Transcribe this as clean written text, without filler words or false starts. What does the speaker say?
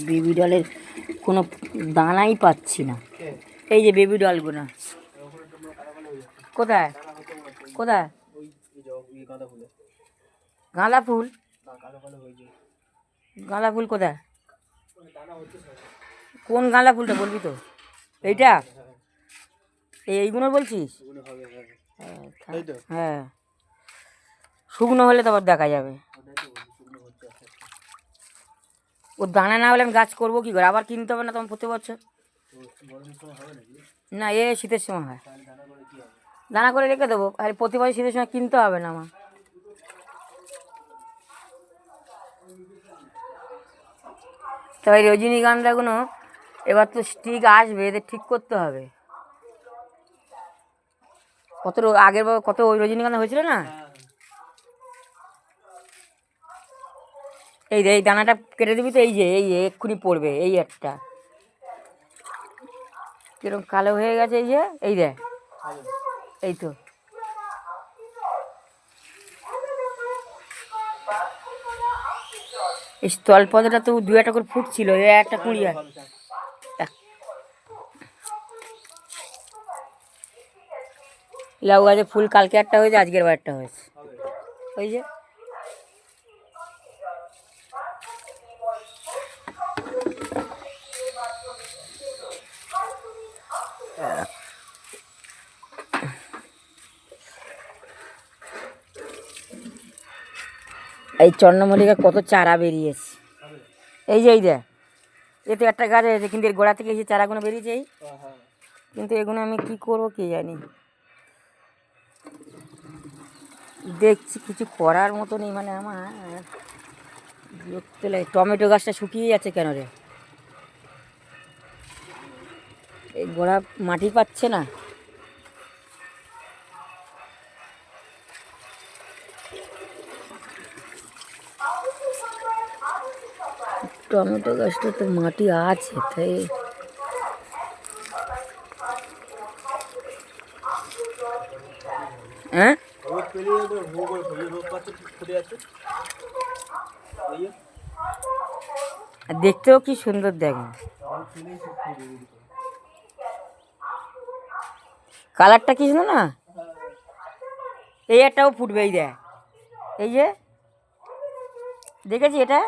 Baby ডলের কোনো দানাই পাচ্ছি না। এই যে বেবি ডলগুলো কোথায় কোথায়? গাঁদা ফুল, গাঁদা ফুল কোথায়? কোন গাঁদা ফুলটা বলবি তো? এইটা, এইগুলো বলছিস? হ্যাঁ, শুকনো হলে তো আবার দেখা যাবে। ও দানা না হলে আমি গাছ করবো কী করে? আবার কিনতে হবে না তখন প্রতি বছর? না, এ শীতের সময় হয়, দানা করে রেখে দেবো। আর প্রতি বছর শীতের সময় কিনতে হবে না আমার। তবে রজনীগন্ধাগুলো এবার তো স্টিক আসবে, এদের ঠিক করতে হবে। আগের বার কত ওই রজনীগন্ধা হয়েছিল না? এই যে এই দানাটা কেটে দিবি তো, এই যে এক্ষুনি পড়বে, এই একটা কিরকম কালো হয়ে গেছে, এই যে এই দেখ, এই তো এই স্থল পদ্মটা তো দু একটা করে ফুটছিল, এ একটা কুড়ি আর লাউ গাছে ফুল কালকে একটা হয়েছে, আজকের বার একটা হয়েছে। ওই যে এই চন্দ্রমল্লিকা কত চারা বেরিয়েছে, এই যে এই দেখ, এতে একটা গাছ হয়েছে, কিন্তু এর গোড়া থেকে এই যে চারাগুলো বেরিয়েছে, এই কিন্তু এগুলো আমি কি করবো কে জানি। দেখছি কিছু করার মতো নেই, মানে আমার বিরক্ত লাগে। টমেটো গাছটা শুকিয়ে যাচ্ছে কেন রে? এই গোড়া মাটি পাচ্ছে না। টমেটো গাছটা তো মাটি আছে, তাই হ্যাঁ, দেখতেও কি সুন্দর দেখেন, কালারটা কি সুন্দর না? এই একটাও ফুটবে, এই দেখ, এই যে দেখেছি এটা।